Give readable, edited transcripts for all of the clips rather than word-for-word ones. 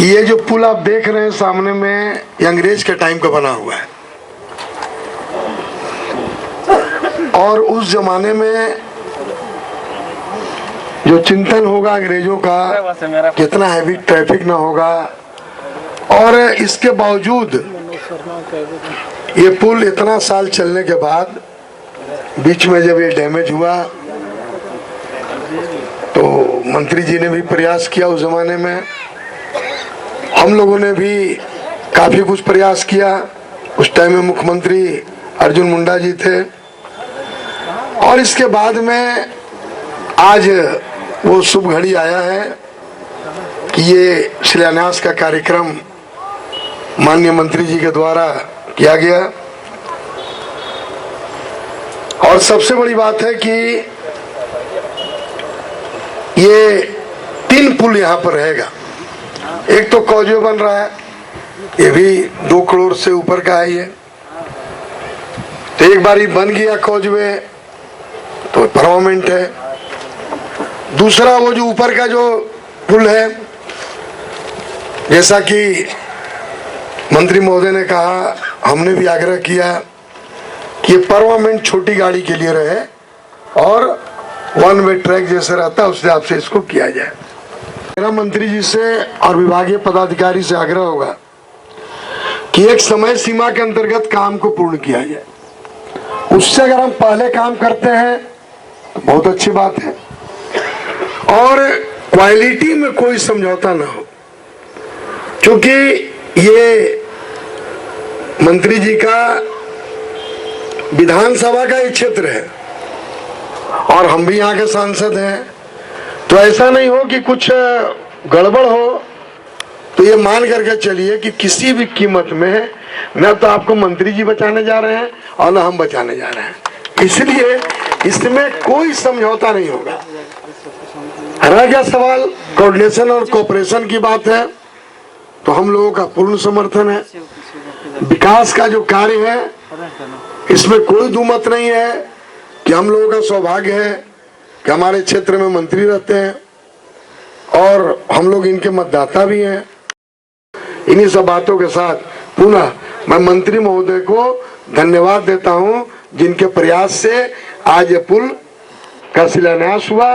कि ये जो पुल आप देख रहे हैं सामने में, ये अंग्रेज के टाइम का बना हुआ है। और उस जमाने में जो चिंतन होगा अंग्रेजों का, कितना हैवी ट्रैफिक ना होगा, और इसके बावजूद ये पुल इतना साल चलने के बाद बीच में जब ये डैमेज हुआ तो मंत्री जी ने भी प्रयास किया। उस जमाने में हम लोगों ने भी काफी कुछ प्रयास किया। उस टाइम में मुख्यमंत्री अर्जुन मुंडा जी थे, और इसके बाद में आज वो शुभ घड़ी आया है कि ये शिलान्यास का कार्यक्रम माननीय मंत्री जी के द्वारा किया गया। और सबसे बड़ी बात है कि ये 3 पुल यहाँ पर रहेगा। एक तो कॉजवे बन रहा है, ये भी 2 करोड़ से ऊपर का है। ये तो एक बार ही बन गया कॉजवे तो परमानेंट है। दूसरा वो जो ऊपर का जो पुल है, जैसा कि मंत्री महोदय ने कहा, हमने भी आग्रह किया कि ये परमानेंट छोटी गाड़ी के लिए रहे और 1 वे ट्रैक जैसे रहता है उस हिसाब से इसको किया जाए। मेरा मंत्री जी से और विभागीय पदाधिकारी से आग्रह होगा कि एक समय सीमा के अंतर्गत काम को पूर्ण किया जाए। उससे अगर हम पहले काम करते हैं तो बहुत अच्छी बात है, और क्वालिटी में कोई समझौता ना हो, क्योंकि ये मंत्री जी का विधानसभा का एक क्षेत्र है और हम भी यहाँ के सांसद हैं। तो ऐसा नहीं हो कि कुछ गड़बड़ हो तो ये मान करके चलिए कि किसी भी कीमत में न तो आपको मंत्री जी बचाने जा रहे हैं और न हम बचाने जा रहे हैं। इसलिए इसमें कोई समझौता नहीं होगा। रह गया सवाल कोऑर्डिनेशन और कोऑपरेशन की बात है, तो हम लोगों का पूर्ण समर्थन है। विकास का जो कार्य है इसमें कोई दुमत नहीं है कि हम लोगों का सौभाग्य है कि हमारे क्षेत्र में मंत्री रहते हैं और हम लोग इनके मतदाता भी हैं। इन्हीं सब बातों के साथ पुनः मैं मंत्री महोदय को धन्यवाद देता हूं, जिनके प्रयास से आज ये पुल का शिलान्यास हुआ।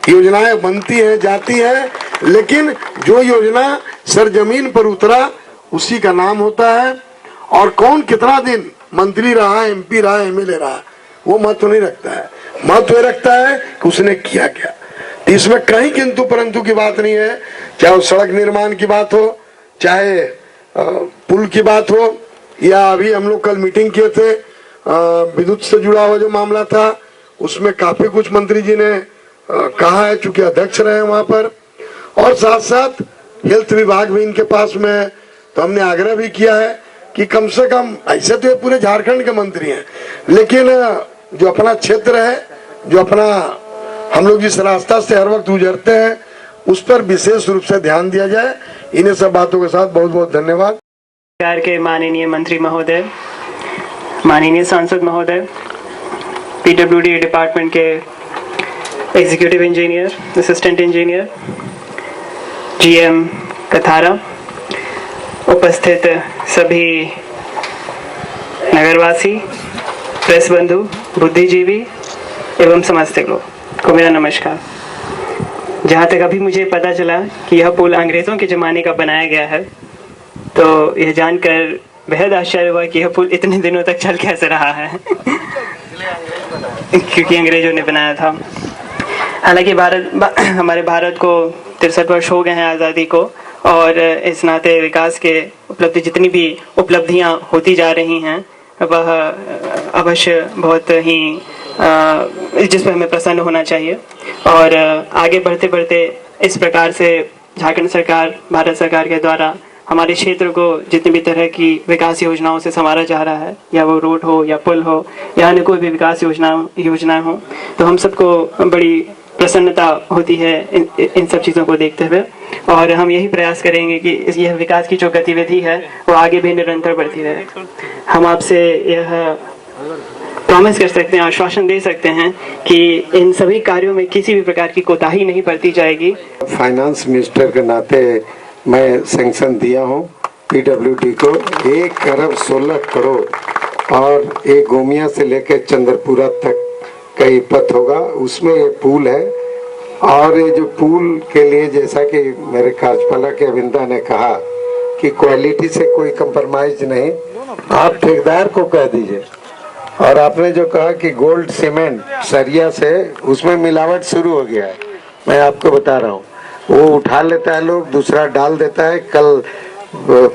योजनाएं बनती हैं, जाती हैं, लेकिन जो योजना सरजमीन पर उतरा उसी का नाम होता है। और कौन कितना दिन मंत्री रहा, MP रहा, MLA रहा, वो महत्व नहीं रखता है। महत्व रखता है कि उसने किया क्या। तो इसमें कहीं किंतु परंतु की बात नहीं है। चाहे वो सड़क निर्माण की बात हो, चाहे पुल की बात हो, या अभी हम लोग कल मीटिंग किए थे विद्युत से जुड़ा हुआ जो मामला था, उसमें काफी कुछ मंत्री जी ने कहा है, चूंकि अध्यक्ष रहे वहां पर। और साथ साथ हेल्थ विभाग भी इनके पास में है, तो हमने आग्रह भी किया है कि कम से कम, ऐसे तो ये पूरे झारखंड के मंत्री हैं, लेकिन जो अपना क्षेत्र है, जो अपना हम लोग जिस रास्ता से हर वक्त गुजरते हैं, उस पर विशेष रूप से ध्यान दिया जाए। इन्हीं सब बातों के साथ बहुत बहुत धन्यवाद। सरकार के माननीय मंत्री महोदय, माननीय सांसद महोदय, PWD डिपार्टमेंट के executive engineer, assistant engineer, GM Kathara, उपस्थित सभी नगरवासी, प्रेस बंधु, बुद्धिजीवी एवं समस्त लोग को मेरा नमस्कार। जहाँ तक अभी मुझे पता चला कि यह पुल अंग्रेजों के ज़माने का बनाया गया है, तो यह जानकर बेहद आश्चर्य हुआ कि यह पुल इतने दिनों तक चल कैसे रहा है क्योंकि अंग्रेजों ने बनाया था। हालांकि हमारे भारत को 63 वर्ष हो गए हैं आज़ादी को, और इस नाते विकास के जितनी भी उपलब्धियां होती जा रही हैं वह अवश्य बहुत ही जिस पर हमें प्रसन्न होना चाहिए। और आगे बढ़ते बढ़ते इस प्रकार से झारखंड सरकार, भारत सरकार के द्वारा हमारे क्षेत्र को जितनी भी तरह की विकास योजनाओं से संवारा जा रहा है, या वो रोड हो या पुल हो या अन्य कोई भी विकास योजनाएं हो, तो हम सबको बड़ी प्रसन्नता होती है इन सब चीज़ों को देखते हुए। और हम यही प्रयास करेंगे कि यह विकास की जो गतिविधि है वो आगे भी निरंतर बढ़ती रहे। हम आपसे यह प्रॉमिस कर सकते हैं, आश्वासन दे सकते हैं कि इन सभी कार्यों में किसी भी प्रकार की कोताही नहीं बरती जाएगी। फाइनेंस मिनिस्टर के नाते मैं सैंक्शन दिया हूँ पीडब्ल्यूडी को 1 अरब 16 करोड़, और ये गोमिया से लेकर चंद्रपुरा तक का ये पथ होगा, उसमें ये पुल है। और ये जो पुल के लिए जैसा कि मेरे कार्यपालक अविंदा ने कहा कि क्वालिटी से कोई कंप्रोमाइज नहीं, आप ठेकेदार को कह दीजिए। और आपने जो कहा कि गोल्ड सीमेंट सरिया से उसमें मिलावट शुरू हो गया है, मैं आपको बता रहा हूँ, वो उठा लेता है लोग, दूसरा डाल देता है। कल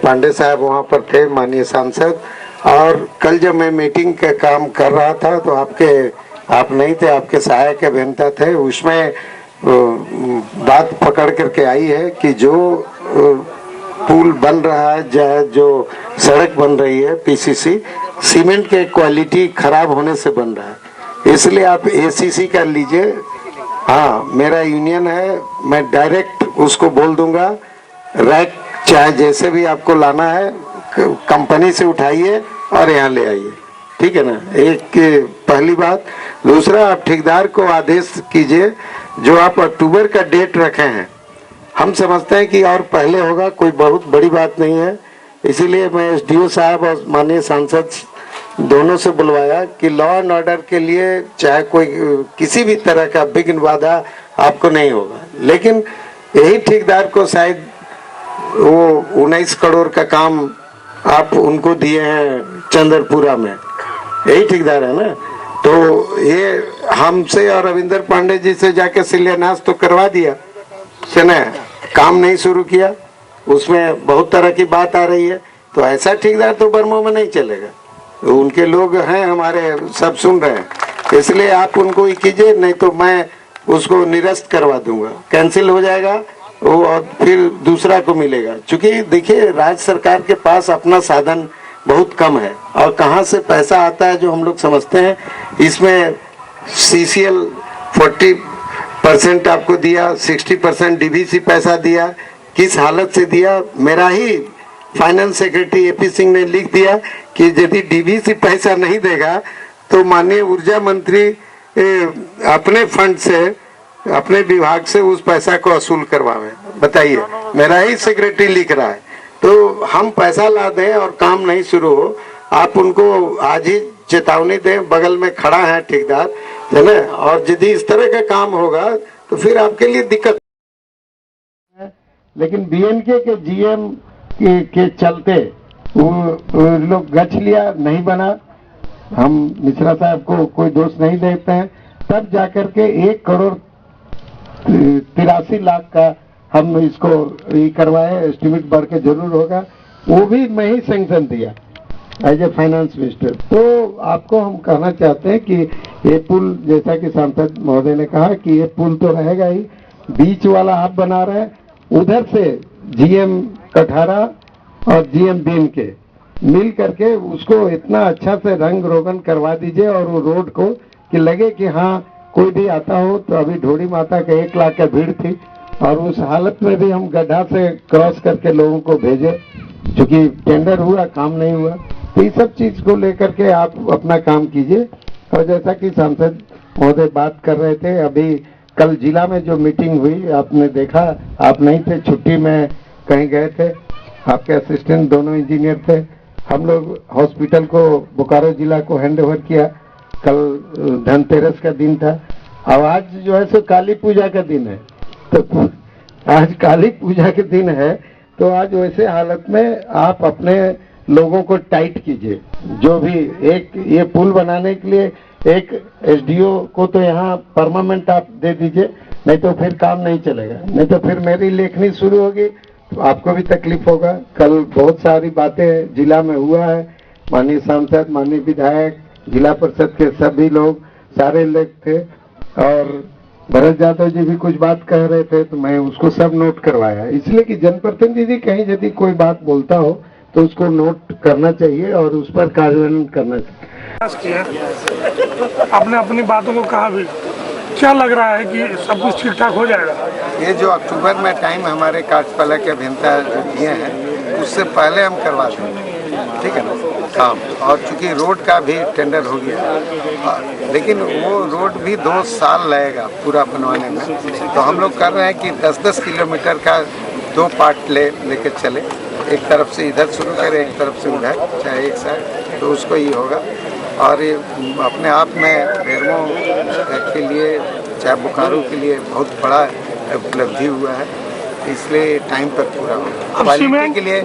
पांडे साहब वहाँ पर थे, माननीय सांसद, और कल जब मैं मीटिंग का काम कर रहा था तो आप नहीं थे, आपके सहायक अभियंता थे, उसमें बात पकड़ करके आई है कि जो पुल बन रहा है, जो सड़क बन रही है पीसीसी, सीमेंट के क्वालिटी खराब होने से बन रहा है, इसलिए आप एसीसी कर लीजिए। हाँ, मेरा यूनियन है, मैं डायरेक्ट उसको बोल दूंगा, रैक चाहे जैसे भी आपको लाना है कंपनी से उठाइए और यहाँ ले आइए, ठीक है ना। एक पहली बात। दूसरा, आप ठेकेदार को आदेश कीजिए, जो आप अक्टूबर का डेट रखे हैं, हम समझते हैं कि और पहले होगा, कोई बहुत बड़ी बात नहीं है। इसीलिए मैं एसडीओ साहब और माननीय सांसद दोनों से बुलवाया कि लॉ एंड ऑर्डर के लिए चाहे कोई किसी भी तरह का विघ्न बाधा आपको नहीं होगा। लेकिन यही ठेकेदार को शायद वो 19 करोड़ का काम आप उनको दिए हैं चंद्रपुरा में, यही ठेकेदार है ना। तो ये हमसे और रविंदर पांडे जी से जाके शिलान्यास तो करवा दिया, सुने काम नहीं शुरू किया, उसमें बहुत तरह की बात आ रही है। तो ऐसा ठेकेदार तो बर्मो में नहीं चलेगा, उनके लोग हैं हमारे, सब सुन रहे हैं, इसलिए आप उनको ही कीजिए, नहीं तो मैं उसको निरस्त करवा दूंगा, कैंसिल हो जाएगा वो, और फिर दूसरा को मिलेगा। क्योंकि देखिए, राज्य सरकार के पास अपना साधन बहुत कम है, और कहाँ से पैसा आता है जो हम लोग समझते हैं। इसमें CCL 40% आपको दिया, 60% DVC पैसा दिया, किस हालत से दिया। मेरा ही फाइनेंस सेक्रेटरी AP सिंह ने लिख दिया कि यदि DVC पैसा नहीं देगा तो माननीय ऊर्जा मंत्री अपने फंड से, अपने विभाग से उस पैसा को वसूल करवावे। बताइए, मेरा ही सेक्रेटरी लिख रहा है। तो हम पैसा ला दें और काम नहीं शुरू हो, आप उनको आज ही चेतावनी दें, बगल में खड़ा है ठेकेदार, है ना। और यदि इस तरह का काम होगा तो फिर आपके लिए दिक्कत। लेकिन BNK के GM के चलते वो लोग गछ लिया, नहीं बना। हम मिश्रा साहब को कोई दोष नहीं देते हैं, तब जाकर के 1 करोड़ 83 लाख का हम इसको ये करवाए। एस्टिमेट बढ़ के जरूर होगा, वो भी मैं ही सैंक्शन दिया एज ए फाइनेंस मिनिस्टर। तो आपको हम कहना चाहते हैं कि ये पुल, जैसा कि सांसद महोदय ने कहा कि ये पुल तो रहेगा ही, बीच वाला आप बना रहे हैं, उधर से GM कठारा और GM BNK मिल करके उसको इतना अच्छा से रंग रोगन करवा दीजिए, और वो रोड को कि लगे कि हाँ कोई भी आता हो। तो अभी ढोड़ी माता का 1 लाख का भीड़ थी, और उस हालत में भी हम गड्ढा से क्रॉस करके लोगों को भेजे, क्योंकि टेंडर हुआ, काम नहीं हुआ। तो ये सब चीज को लेकर के आप अपना काम कीजिए। और जैसा कि सांसद महोदय बात कर रहे थे, अभी कल जिला में जो मीटिंग हुई आपने देखा, आप नहीं थे, छुट्टी में कहीं गए थे, आपके असिस्टेंट दोनों इंजीनियर थे। हम लोग हॉस्पिटल को, बोकारो जिला को हैंड ओवर किया। कल धनतेरस का दिन था, अब आज जो है सो काली पूजा का दिन है। तो आज काली पूजा के दिन है, तो आज वैसे हालत में आप अपने लोगों को टाइट कीजिए। जो भी एक ये पुल बनाने के लिए एक SDO को तो यहाँ परमानेंट आप दे दीजिए, नहीं तो फिर काम नहीं चलेगा, नहीं तो फिर मेरी लेखनी शुरू होगी तो आपको भी तकलीफ होगा। कल बहुत सारी बातें जिला में हुआ है, माननीय सांसद, माननीय विधायक, जिला परिषद के सभी लोग, सारे लोग थे, और भरत यादव जी भी कुछ बात कह रहे थे, तो मैं उसको सब नोट करवाया। इसलिए कि जनप्रतिनिधि कहीं यदि कोई बात बोलता हो तो उसको नोट करना चाहिए और उस पर कार्यान्वयन करना चाहिए। आपने अपनी बातों को कहा भी, क्या लग रहा है कि सब कुछ ठीक ठाक हो जाएगा? ये जो अक्टूबर में टाइम हमारे कार्यपालक के अभियंता जो दिए हैं, उससे पहले हम करवा देंगे, ठीक है ना काम। और चूंकि रोड का भी टेंडर हो गया, लेकिन वो रोड भी 2 साल लगेगा पूरा बनवाने में। तो हम लोग कर रहे हैं कि 10-10 किलोमीटर का दो पार्ट लेके चले, एक तरफ से इधर शुरू करें, एक तरफ से उधर, चाहे एक साइड, तो उसको ही होगा। और ये अपने आप में बेरमो के लिए, चाहे बोकारो के लिए बहुत बड़ा उपलब्धि हुआ है, इसलिए टाइम पर पूरा होगा। क्वालिटी के लिए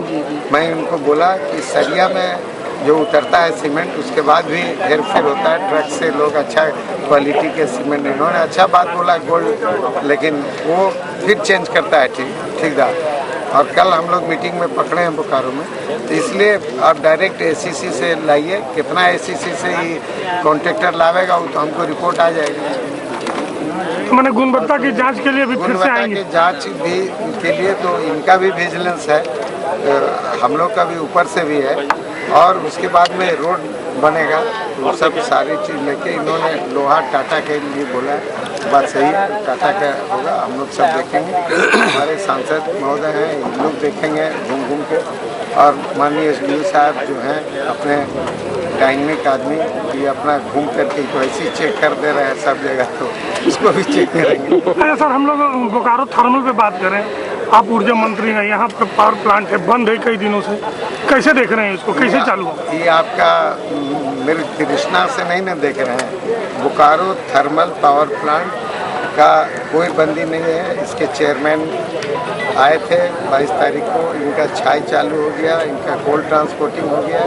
मैं उनको बोला कि सरिया में जो उतरता है सीमेंट, उसके बाद भी हेर फेर होता है ट्रक से, लोग अच्छा क्वालिटी के सीमेंट, इन्होंने अच्छा बात बोला गोल्ड, लेकिन वो फिर चेंज करता है ठेकेदार। और कल हम लोग मीटिंग में पकड़े हैं बोकारो में, तो इसलिए आप डायरेक्ट एसीसी से लाइए। कितना एसीसी से ही कॉन्ट्रैक्टर लावेगा वो तो हमको रिपोर्ट आ जाएगी। तो मैंने गुणवत्ता की जांच के लिए भी फिर से आएंगे। जांच भी के लिए तो इनका भी विजिलेंस है, हम लोग का भी ऊपर से भी है। और उसके बाद में रोड बनेगा, तो सब सारी चीज़ लेके इन्होंने लोहा टाटा के लिए बोला है, बात सही है, टाटा का होगा, हम लोग सब देखेंगे। हमारे सांसद महोदय हैं, इन लोग देखेंगे घूम के। और माननीय एसडीओ साहब जो हैं अपने डायनेमिक आदमी, ये अपना घूम करके तो ऐसे चेक कर दे रहे हैं सब जगह, तो उसको भी चेक करेंगे। अच्छा सर, हम लोग बोकारो थर्मल पे बात करें, आप ऊर्जा मंत्री हैं, यहाँ पर पावर प्लांट है, बंद है कई दिनों से, कैसे देख रहे हैं इसको, कैसे चालू होगा? ये आपका मेरे कृष्णा से नहीं ना देख रहे हैं, बोकारो थर्मल पावर प्लांट का कोई बंदी नहीं है। इसके चेयरमैन आए थे 22 तारीख को, इनका छाई चालू हो गया, इनका कोल ट्रांसपोर्टिंग हो गया।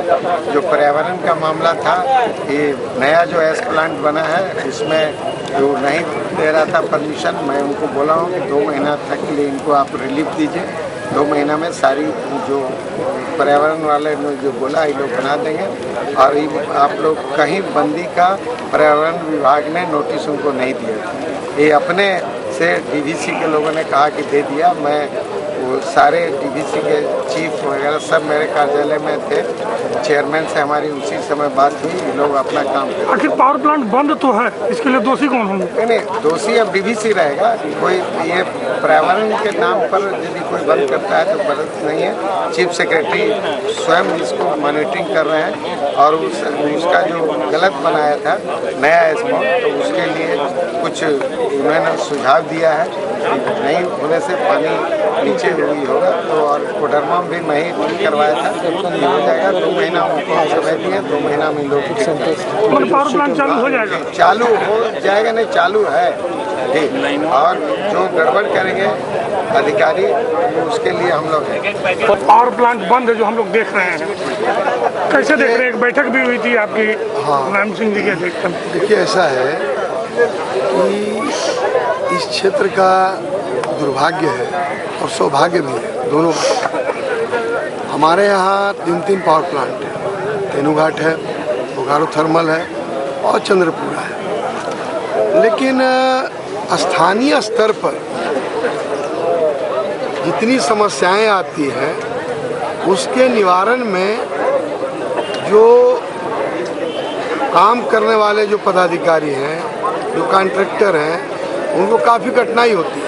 जो पर्यावरण का मामला था, ये नया जो एस प्लांट बना है उसमें जो नहीं दे रहा था परमिशन, मैं उनको बोला हूँ कि 2 महीना तक के लिए इनको आप रिलीफ दीजिए। 2 महीना में सारी जो पर्यावरण वाले ने जो बोला ये लोग बना देंगे। और आप लोग कहीं बंदी का पर्यावरण विभाग ने नोटिस उनको नहीं दिया, ये अपने से डीवीसी के लोगों ने कहा कि दे दिया। मैं वो सारे डीवीसी के चीफ वगैरह सब मेरे कार्यालय में थे, चेयरमैन से हमारी उसी समय बात हुई, ये लोग अपना काम करें। आखिर पावर प्लांट बंद तो है, इसके लिए दोषी कौन होंगे? नहीं, दोषी अब डीवीसी रहेगा। कोई ये पर्यावरण के नाम पर यदि कोई बंद करता है तो गलत नहीं है। चीफ सेक्रेटरी स्वयं इसको मॉनिटरिंग कर रहे हैं, और उसका जो गलत बनाया था नया स्पॉट, तो उसके लिए कुछ उन्होंने सुझाव दिया है। नहीं होने से पानी नीचे हुई होगा, तो और कोडरमा भी मैं ही ठीक करवाया था, ये हो जाएगा। 2 महीना उनको समय दिए, 2 महीना में लोग पावर प्लांट चालू हो जाएगा? चालू हो जाएगा, नहीं चालू है ठीक। और जो गड़बड़ करेंगे अधिकारी, उसके लिए हम लोग हैं। पावर प्लांट बंद है जो हम लोग देख रहे हैं, कैसे देख रहे हैं? एक बैठक भी हुई थी आपकी राम सिंह जी के अध्यक्षता में। देखिए, ऐसा है कि इस क्षेत्र का दुर्भाग्य है और सौभाग्य भी है, दोनों। हमारे यहाँ 3 पावर प्लांट है, तेनूघाट है, बोकारो थर्मल है और चंद्रपुरा है। लेकिन स्थानीय स्तर पर जितनी समस्याएं आती हैं, उसके निवारण में जो काम करने वाले जो पदाधिकारी हैं, जो कॉन्ट्रैक्टर हैं, उनको काफ़ी कठिनाई होती है।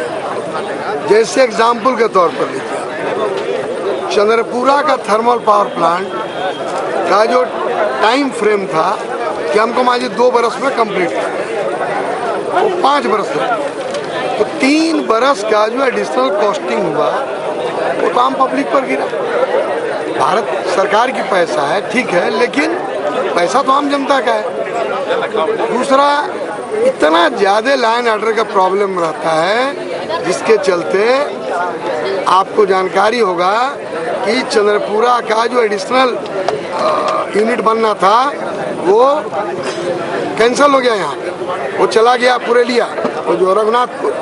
जैसे एग्जाम्पल के तौर पर लीजिए, चंद्रपुरा का थर्मल पावर प्लांट का जो टाइम फ्रेम था कि हमको मानिए 2 बरस में कंप्लीट करना, वो 5 बरस लगे। तो 3 बरस का जो एडिशनल कॉस्टिंग हुआ, वो तो आम पब्लिक पर गिरा। भारत सरकार की पैसा है, ठीक है, लेकिन पैसा तो आम जनता का है। दूसरा, इतना ज़्यादा लाइन ऑर्डर का प्रॉब्लम रहता है, जिसके चलते आपको जानकारी होगा कि चंद्रपुरा का जो एडिशनल यूनिट बनना था वो कैंसिल हो गया। यहाँ वो चला गया पुरेलिया, वो जो रघुनाथपुर।